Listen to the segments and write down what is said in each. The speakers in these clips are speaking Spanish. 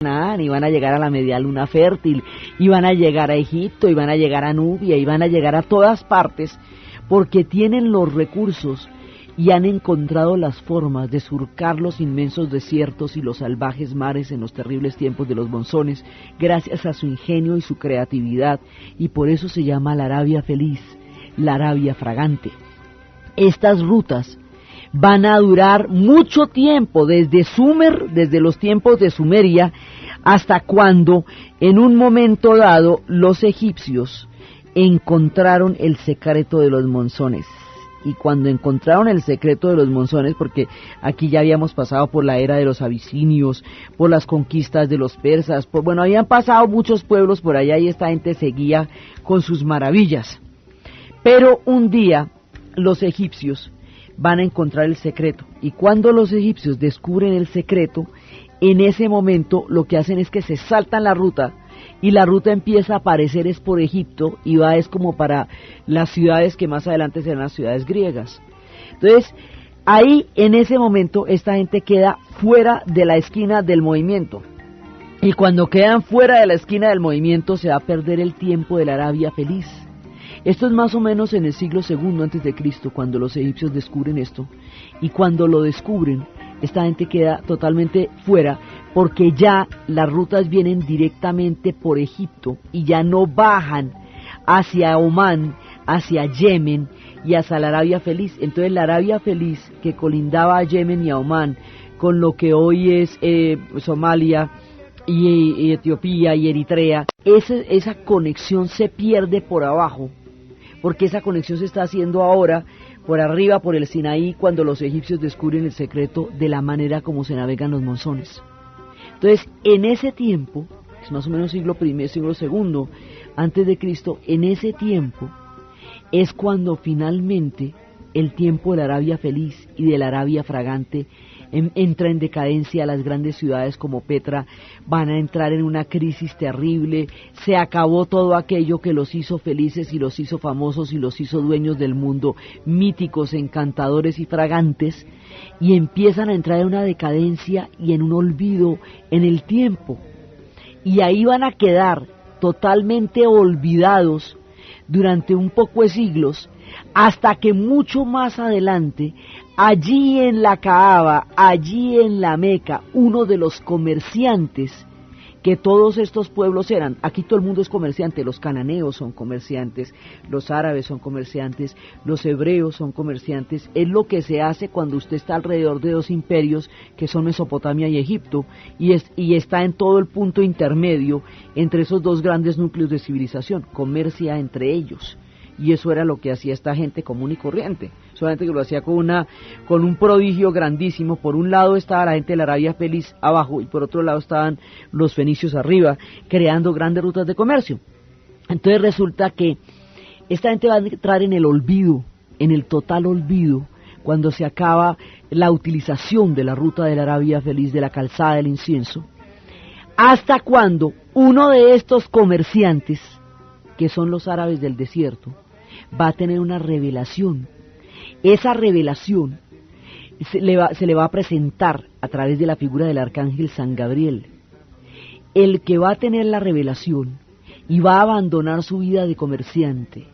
Canaán, y van a llegar a la media luna fértil, y van a llegar a Egipto, y van a llegar a Nubia, y van a llegar a todas partes, porque tienen los recursos y han encontrado las formas de surcar los inmensos desiertos y los salvajes mares en los terribles tiempos de los monzones, gracias a su ingenio y su creatividad, y por eso se llama la Arabia feliz, la Arabia fragante. Estas rutas van a durar mucho tiempo, desde los tiempos de Sumeria, hasta cuando, en un momento dado, los egipcios encontraron el secreto de los monzones. Y cuando encontraron el secreto de los monzones, porque aquí ya habíamos pasado por la era de los abisinios, por las conquistas de los persas, habían pasado muchos pueblos por allá y esta gente seguía con sus maravillas. Pero un día los egipcios van a encontrar el secreto, y cuando los egipcios descubren el secreto, en ese momento lo que hacen es que se saltan la ruta, y la ruta empieza a aparecer es por Egipto, y es como para las ciudades que más adelante serán las ciudades griegas. Entonces, ahí en ese momento esta gente queda fuera de la esquina del movimiento, y cuando quedan fuera de la esquina del movimiento se va a perder el tiempo de la Arabia feliz. Esto es más o menos en el siglo II antes de Cristo, cuando los egipcios descubren esto, y cuando lo descubren, esta gente queda totalmente fuera, porque ya las rutas vienen directamente por Egipto, y ya no bajan hacia Omán, hacia Yemen, y hacia la Arabia feliz. Entonces la Arabia feliz, que colindaba a Yemen y a Omán, con lo que hoy es Somalia, y Etiopía y Eritrea, esa conexión se pierde por abajo, porque esa conexión se está haciendo ahora por arriba, por el Sinaí, cuando los egipcios descubren el secreto de la manera como se navegan los monzones. Entonces, en ese tiempo, es más o menos siglo II antes de Cristo, en ese tiempo es cuando finalmente el tiempo de la Arabia feliz y de la Arabia fragante entra en decadencia. Las grandes ciudades como Petra van a entrar en una crisis terrible, se acabó todo aquello que los hizo felices y los hizo famosos y los hizo dueños del mundo, míticos, encantadores y fragantes, y empiezan a entrar en una decadencia y en un olvido en el tiempo, y ahí van a quedar totalmente olvidados durante un poco de siglos, hasta que mucho más adelante, allí en la Kaaba, allí en la Meca, uno de los comerciantes que todos estos pueblos eran, aquí todo el mundo es comerciante, los cananeos son comerciantes, los árabes son comerciantes, los hebreos son comerciantes, es lo que se hace cuando usted está alrededor de dos imperios que son Mesopotamia y Egipto, y está en todo el punto intermedio entre esos dos grandes núcleos de civilización, comercia entre ellos. Y eso era lo que hacía esta gente común y corriente, solamente que lo hacía con un prodigio grandísimo. Por un lado estaba la gente de la Arabia feliz abajo, y por otro lado estaban los fenicios arriba, creando grandes rutas de comercio. Entonces resulta que esta gente va a entrar en el olvido, en el total olvido, cuando se acaba la utilización de la ruta de la Arabia feliz, de la calzada del incienso, hasta cuando uno de estos comerciantes, que son los árabes del desierto, va a tener una revelación. Esa revelación se le va a presentar a través de la figura del arcángel San Gabriel. El que va a tener la revelación y va a abandonar su vida de comerciante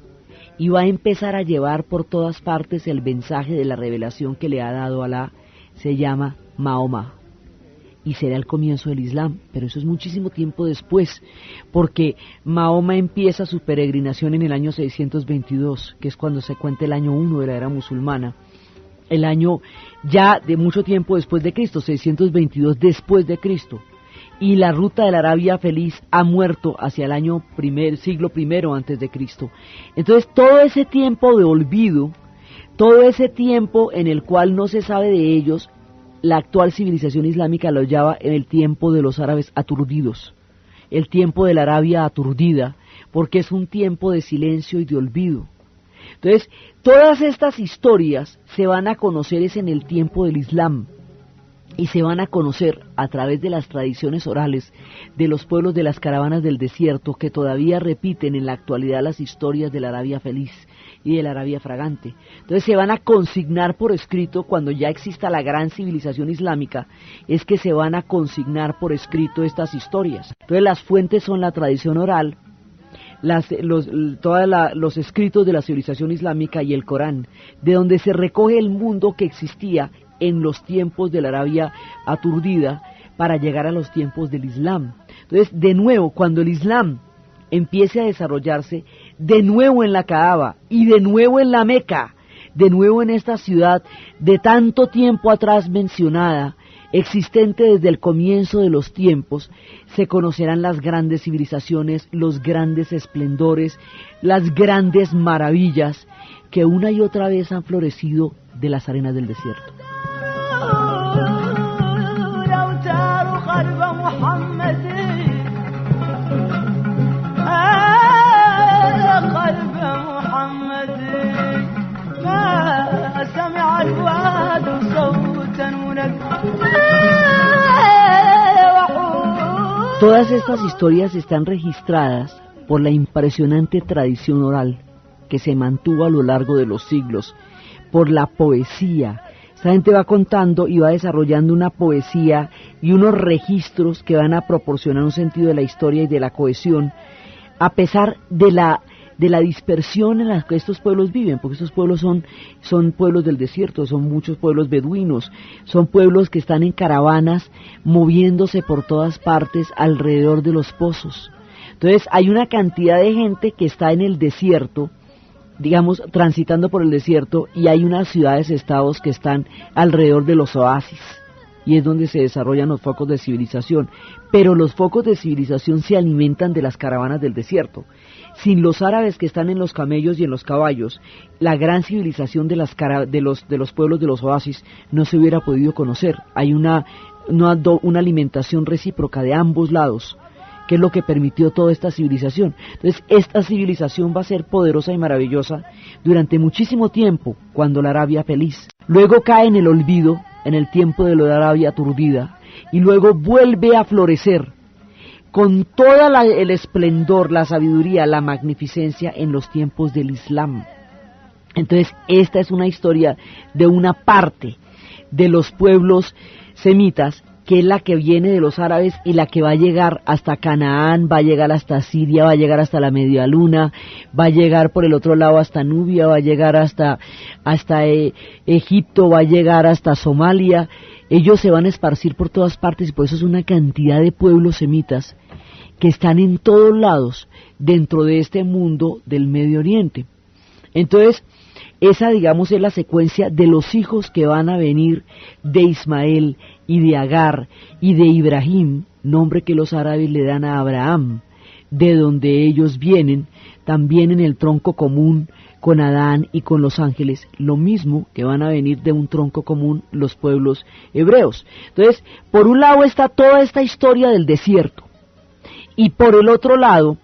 y va a empezar a llevar por todas partes el mensaje de la revelación que le ha dado Alá, se llama Mahoma. Y será el comienzo del Islam, pero eso es muchísimo tiempo después, porque Mahoma empieza su peregrinación en el año 622, que es cuando se cuenta el año 1 de la era musulmana, el año ya de mucho tiempo después de Cristo, 622 después de Cristo, y la ruta de la Arabia feliz ha muerto hacia el siglo I antes de Cristo. Entonces todo ese tiempo de olvido, todo ese tiempo en el cual no se sabe de ellos, la actual civilización islámica lo llama en el tiempo de los árabes aturdidos, el tiempo de la Arabia aturdida, porque es un tiempo de silencio y de olvido. Entonces, todas estas historias se van a conocer es en el tiempo del Islam, y se van a conocer a través de las tradiciones orales de los pueblos de las caravanas del desierto, que todavía repiten en la actualidad las historias de la Arabia feliz y de la Arabia fragante. Entonces se van a consignar por escrito, cuando ya exista la gran civilización islámica, es que se van a consignar por escrito estas historias. Entonces las fuentes son la tradición oral, los escritos de la civilización islámica y el Corán, de donde se recoge el mundo que existía en los tiempos de la Arabia aturdida para llegar a los tiempos del Islam. Entonces, de nuevo, cuando el Islam empiece a desarrollarse, de nuevo en la Kaaba y de nuevo en la Meca, de nuevo en esta ciudad de tanto tiempo atrás mencionada, existente desde el comienzo de los tiempos, se conocerán las grandes civilizaciones, los grandes esplendores, las grandes maravillas que una y otra vez han florecido de las arenas del desierto. Todas estas historias están registradas por la impresionante tradición oral que se mantuvo a lo largo de los siglos, por la poesía. Esta gente va contando y va desarrollando una poesía y unos registros que van a proporcionar un sentido de la historia y de la cohesión, a pesar de la dispersión en la que estos pueblos viven, porque estos pueblos son pueblos del desierto, son muchos pueblos beduinos, son pueblos que están en caravanas moviéndose por todas partes alrededor de los pozos. Entonces hay una cantidad de gente que está en el desierto, digamos, transitando por el desierto, y hay unas ciudades-estados que están alrededor de los oasis, y es donde se desarrollan los focos de civilización. Pero los focos de civilización se alimentan de las caravanas del desierto. Sin los árabes que están en los camellos y en los caballos, la gran civilización de los pueblos de los oasis no se hubiera podido conocer. Hay una alimentación recíproca de ambos lados, que es lo que permitió toda esta civilización. Entonces, esta civilización va a ser poderosa y maravillosa durante muchísimo tiempo, cuando la Arabia feliz. Luego cae en el olvido, en el tiempo de la Arabia aturdida, y luego vuelve a florecer con todo el esplendor, la sabiduría, la magnificencia en los tiempos del Islam. Entonces, esta es una historia de una parte de los pueblos semitas, que es la que viene de los árabes y la que va a llegar hasta Canaán, va a llegar hasta Siria, va a llegar hasta la Media Luna, va a llegar por el otro lado hasta Nubia, va a llegar hasta Egipto, va a llegar hasta Somalia. Ellos se van a esparcir por todas partes, y por eso es una cantidad de pueblos semitas que están en todos lados dentro de este mundo del Medio Oriente. Entonces, esa, digamos, es la secuencia de los hijos que van a venir de Ismael y de Agar y de Ibrahim, nombre que los árabes le dan a Abraham, de donde ellos vienen, también en el tronco común con Adán y con los ángeles, lo mismo que van a venir de un tronco común los pueblos hebreos. Entonces, por un lado está toda esta historia del desierto, y por el otro lado,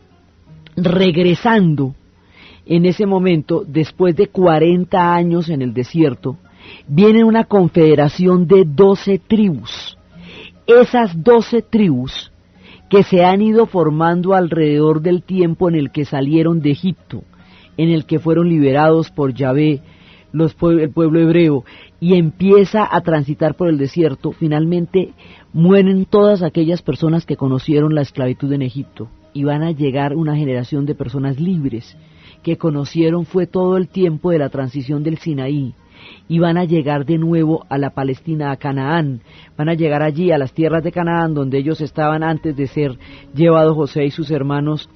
regresando en ese momento, después de 40 años en el desierto, viene una confederación de 12 tribus. Esas 12 tribus que se han ido formando alrededor del tiempo en el que salieron de Egipto, en el que fueron liberados por Yahvé, el pueblo hebreo, y empieza a transitar por el desierto, finalmente mueren todas aquellas personas que conocieron la esclavitud en Egipto, y van a llegar una generación de personas libres, que conocieron fue todo el tiempo de la transición del Sinaí, y van a llegar de nuevo a la Palestina, a Canaán, van a llegar allí a las tierras de Canaán, donde ellos estaban antes de ser llevados José y sus hermanos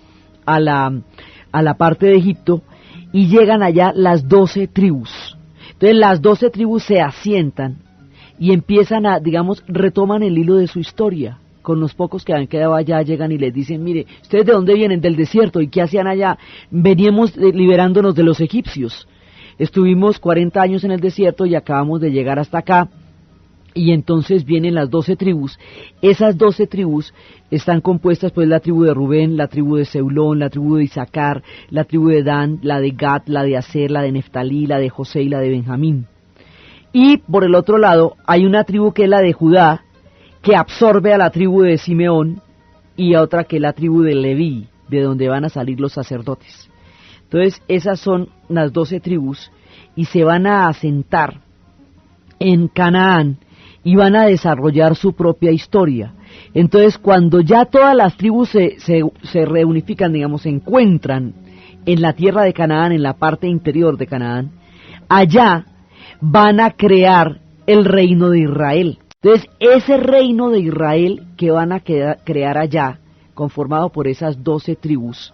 a la parte de Egipto, y llegan allá las 12 tribus. Entonces las 12 tribus se asientan y empiezan a, digamos, retoman el hilo de su historia. Con los pocos que han quedado allá, llegan y les dicen: mire, ¿ustedes de dónde vienen? Del desierto. ¿Y qué hacían allá? Veníamos liberándonos de los egipcios. Estuvimos 40 años en el desierto y acabamos de llegar hasta acá. Y entonces vienen las 12 tribus. Esas 12 tribus están compuestas, pues, la tribu de Rubén, la tribu de Zebulón, la tribu de Isaacar, la tribu de Dan, la de Gad, la de Aser, la de Neftalí, la de José y la de Benjamín. Y por el otro lado hay una tribu que es la de Judá, que absorbe a la tribu de Simeón, y a otra que es la tribu de Leví, de donde van a salir los sacerdotes. Entonces esas son las 12 tribus y se van a asentar en Canaán y van a desarrollar su propia historia. Entonces cuando ya todas las tribus se reunifican, digamos, se encuentran en la tierra de Canaán, en la parte interior de Canaán, allá van a crear el reino de Israel. Entonces ese reino de Israel que van a crear allá, conformado por esas 12 tribus,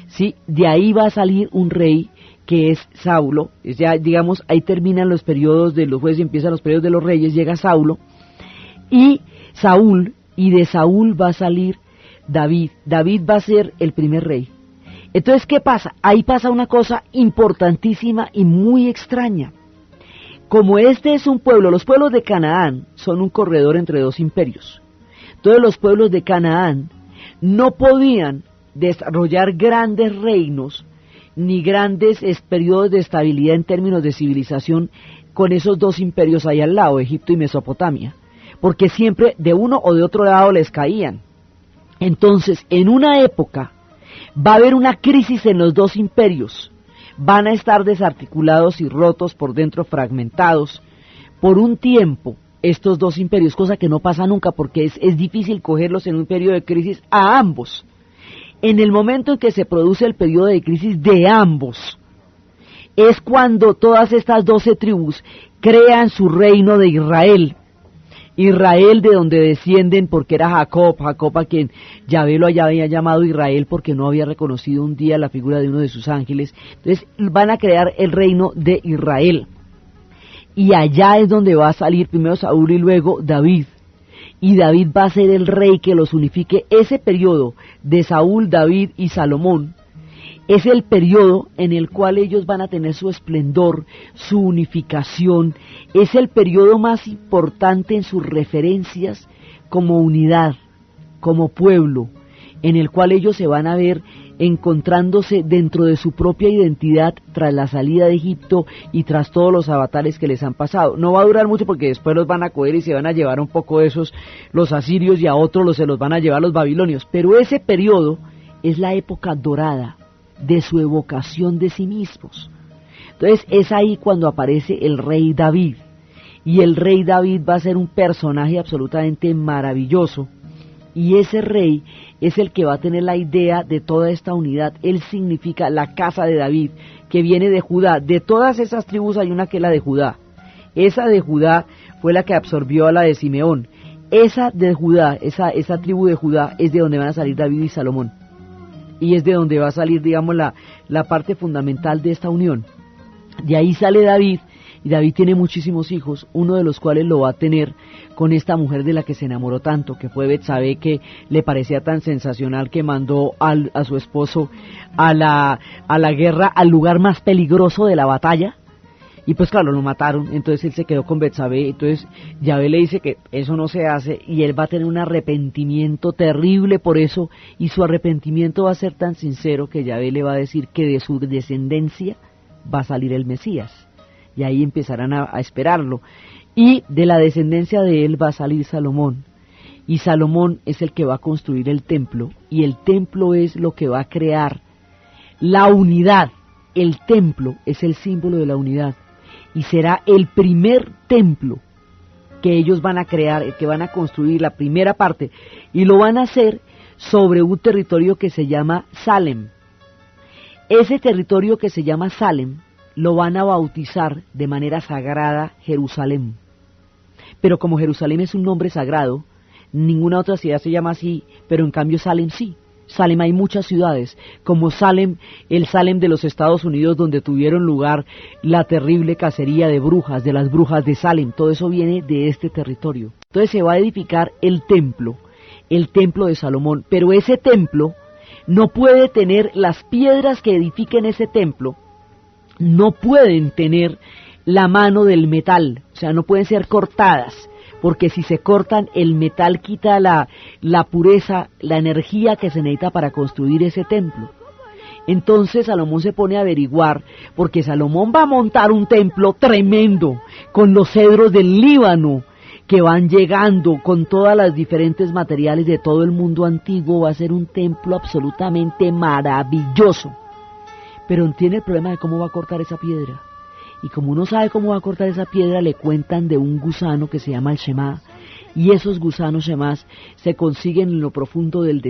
¿sí? De ahí va a salir un rey que es Saulo. Ya, digamos, ahí terminan los periodos de los jueces y empiezan los periodos de los reyes, llega Saulo y Saúl, y de Saúl va a salir David. David va a ser el primer rey. Entonces, ¿qué pasa? Ahí pasa una cosa importantísima y muy extraña. Como este es un pueblo, los pueblos de Canaán son un corredor entre dos imperios. Todos los pueblos de Canaán no podían desarrollar grandes reinos ni grandes periodos de estabilidad en términos de civilización con esos dos imperios ahí al lado, Egipto y Mesopotamia, porque siempre de uno o de otro lado les caían. Entonces, en una época va a haber una crisis en los dos imperios, van a estar desarticulados y rotos por dentro, fragmentados, por un tiempo, estos dos imperios, cosa que no pasa nunca porque es difícil cogerlos en un periodo de crisis a ambos. En el momento en que se produce el periodo de crisis de ambos, es cuando todas estas 12 tribus crean su reino de Israel. Israel, de donde descienden, porque era Jacob a quien Yahvé lo había llamado Israel porque no había reconocido un día la figura de uno de sus ángeles. Entonces van a crear el reino de Israel. Y allá es donde va a salir primero Saúl y luego David. Y David va a ser el rey que los unifique. Ese periodo de Saúl, David y Salomón es el periodo en el cual ellos van a tener su esplendor, su unificación. Es el periodo más importante en sus referencias como unidad, como pueblo, en el cual ellos se van a ver encontrándose dentro de su propia identidad tras la salida de Egipto y tras todos los avatares que les han pasado. No va a durar mucho porque después los van a coger y se van a llevar un poco esos los asirios y a otros se los van a llevar los babilonios, pero ese periodo es la época dorada de su evocación de sí mismos. Entonces es ahí cuando aparece el rey David, y el rey David va a ser un personaje absolutamente maravilloso, y ese rey es el que va a tener la idea de toda esta unidad. Él significa la casa de David, que viene de Judá. De todas esas tribus hay una que es la de Judá. Esa de Judá fue la que absorbió a la de Simeón. Esa de Judá, esa tribu de Judá es de donde van a salir David y Salomón. Y es de donde va a salir, digamos, la parte fundamental de esta unión. De ahí sale David, y David tiene muchísimos hijos, uno de los cuales lo va a tener con esta mujer de la que se enamoró tanto, que fue Betsabé, que le parecía tan sensacional que mandó a su esposo a la guerra, al lugar más peligroso de la batalla, y pues claro, lo mataron. Entonces él se quedó con Betsabé. Entonces Yahvé le dice que eso no se hace, y él va a tener un arrepentimiento terrible por eso, y su arrepentimiento va a ser tan sincero que Yahvé le va a decir que de su descendencia va a salir el Mesías, y ahí empezarán a esperarlo, y de la descendencia de él va a salir Salomón, y Salomón es el que va a construir el templo, y el templo es lo que va a crear la unidad. El templo es el símbolo de la unidad, y será el primer templo que ellos van a crear, que van a construir, la primera parte, y lo van a hacer sobre un territorio que se llama Salem. Ese territorio que se llama Salem lo van a bautizar de manera sagrada Jerusalén. Pero como Jerusalén es un nombre sagrado, ninguna otra ciudad se llama así, pero en cambio Salem sí. Salem hay muchas ciudades, como Salem, el Salem de los Estados Unidos, donde tuvieron lugar la terrible cacería de brujas, de las brujas de Salem. Todo eso viene de este territorio. Entonces se va a edificar el templo de Salomón, pero ese templo no puede tener las piedras que edifiquen ese templo, no pueden tener la mano del metal, o sea, no pueden ser cortadas, porque si se cortan, el metal quita la pureza, la energía que se necesita para construir ese templo. Entonces Salomón se pone a averiguar, porque Salomón va a montar un templo tremendo, con los cedros del Líbano, que van llegando con todas las diferentes materiales de todo el mundo antiguo. Va a ser un templo absolutamente maravilloso. pero tiene el problema de cómo va a cortar esa piedra. Y como no sabe cómo va a cortar esa piedra, le cuentan de un gusano que se llama el Shemá, y esos gusanos Shemás se consiguen en lo profundo del